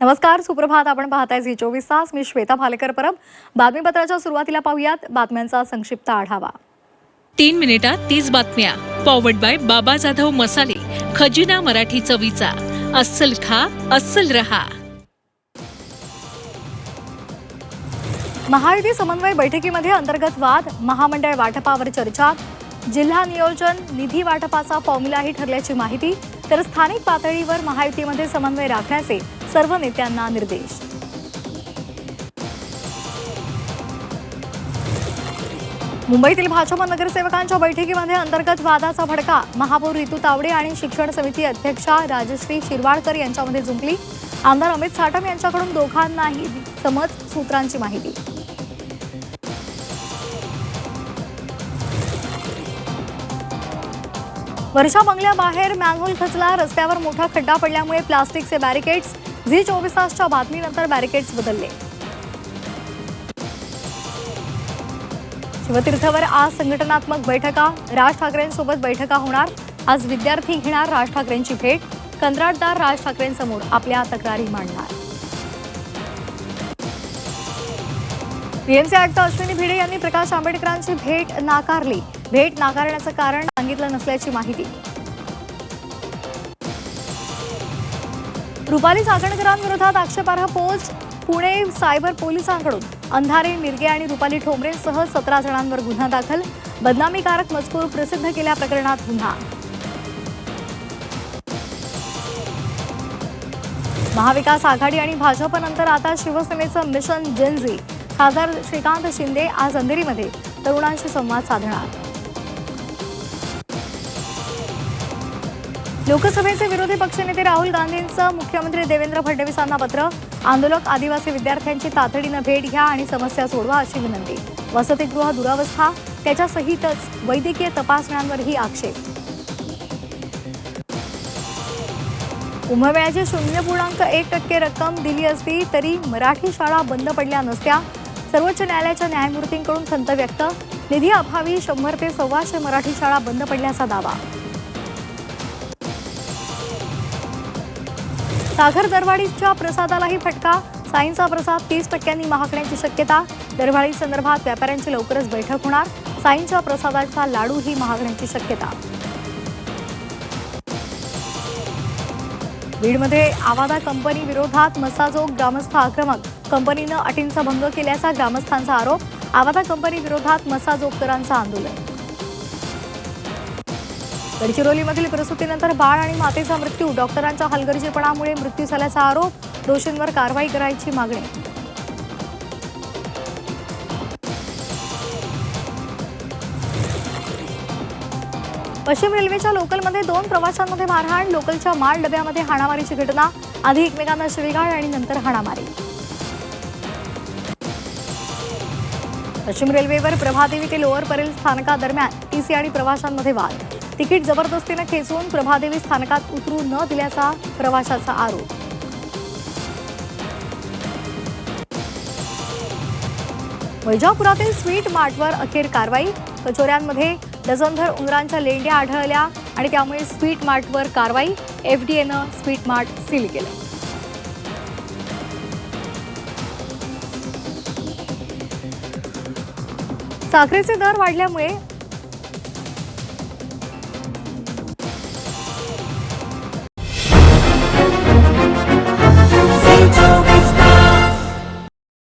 नमस्कार, सुप्रभात. आपण पाहताय झी 24 तास. मी श्वेता भालेकर परब. बातमीपत्राच्या सुरुवातीला पाहूयात बातम्यांचा संक्षिप्त आढावा. 3 मिनिटात 30 बातम्या. पॉवर्ड बाय बाबा जाधव मसाले, खजिना मराठी चवीचा. अस्सल खा, अस्सल रहा. महायुती समन्वय बैठकीमध्ये अंतर्गत वाद, महामंडळ वाटपावर चर्चा, जिल्हा नियोजन निधी वाटपाचा फॉर्म्युलाही ठरल्याची माहिती, तर स्थानिक पातळीवर महायुतीमध्ये समन्वय राखण्याचे सर्व नेत्यांना निर्देश. मुंबईतील भाजप नगरसेवकांच्या बैठकीमध्ये अंतर्गत वादाचा भडका. महापौर रितू तावडे आणि शिक्षण समिती अध्यक्षा राजश्री शिरवाडकर यांच्यामध्ये जुंपली. आमदार अमित साटम यांच्याकडून दोघांनाही समज सूत्रांची माहिती. वर्षा बंगल्याबाहेर मॅनहोल खचला. रस्त्यावर मोठा खड्डा पडल्यामुळे प्लास्टिकचे बॅरिकेड्स. झी 24 तासच्या बातमीनंतर बॅरिकेड्स बदलले. शिवतीर्थवर आज संघटनात्मक बैठका. राज ठाकरेंसोबत बैठका होणार. आज विद्यार्थी घेणार राज ठाकरेंची भेट. कंत्राटदार राज ठाकरेंसमोर आपल्या तक्रारी मांडणार. पीएमसी आयुक्त अश्विनी भिडे यांनी प्रकाश आंबेडकरांची भेट नाकारली. भेट नाकारण्याचं कारण सांगितलं नसल्याची माहिती. रुपाली चाकणकरांविरोधात आक्षेपार्ह पोस्ट. पुणे सायबर पोलिसांकडून अंधारे, मिरगे आणि रुपाली ठोंबरेंसह 17 जणांवर गुन्हा दाखल. बदनामीकारक मजकूर प्रसिद्ध केल्याप्रकरणात गुन्हा. महाविकास आघाडी आणि भाजपनंतर आता शिवसेनेचं मिशन जेनझी. खासदार श्रीकांत शिंदे आज अंधेरीमध्ये तरुणांशी संवाद साधणार. लोकसभेचे विरोधी पक्षनेते राहुल गांधींचं मुख्यमंत्री देवेंद्र फडणवीसांना पत्र. आंदोलक आदिवासी विद्यार्थ्यांची तातडीनं भेट घ्या आणि समस्या सोडवा अशी विनंती. वसतिगृह दुरावस्था, त्याच्यासहितच वैद्यकीय तपासण्यांवरही आक्षेप. कुंभमेळ्याची 0.1% रक्कम दिली असती तरी मराठी शाळा बंद पडल्या नसत्या. सर्वोच्च न्यायालयाच्या न्यायमूर्तींकडून खंत व्यक्त. निधी अभावी 100 ते 125 मराठी शाळा बंद पडल्याचा दावा. साखर दरवाढीच्या प्रसादालाही फटका. साईंचा प्रसाद 30% महागण्याची शक्यता. दरवाढी संदर्भात व्यापाऱ्यांची लवकरच बैठक होणार. साईंच्या प्रसादाचा लाडूही महागण्याची शक्यता. बीडमध्ये आवादा कंपनी विरोधात मसाजोग ग्रामस्थ आक्रमक. कंपनीनं अटींचा भंग केल्याचा ग्रामस्थांचा आरोप. आवादा कंपनी विरोधात मसाजोगकरांचं आंदोलन. गडचिरोलीमधील प्रसूतीनंतर बाळ आणि मातेचा मृत्यू. डॉक्टरांच्या हलगर्जीपणामुळे मृत्यू झाल्याचा आरोप. दोषींवर कारवाई करायची मागणी. पश्चिम रेल्वेच्या लोकलमध्ये 2 प्रवाशांमध्ये मारहाण. लोकलच्या माल डब्यामध्ये हाणामारीची घटना. आधी एकमेकांना शिवीगाळ आणि नंतर हाणामारी. पश्चिम रेल्वेवर प्रभादेवी ते लोअर परेल स्थानकादरम्यान टीसी आणि प्रवाशांमध्ये वाद. तिकीट जबरदस्तीनं खेचून प्रभादेवी स्थानकात उतरू न दिल्याचा प्रवाशाचा आरोप. वैजापुरातील स्वीट मार्टवर अखेर कारवाई. कचोऱ्यांमध्ये डझनभर उंदरांच्या लेंड्या आढळल्या आणि त्यामुळे स्वीट मार्टवर कारवाई. एफडीएनं स्वीट मार्ट सील केलं. साखरेचे दर वाढल्यामुळे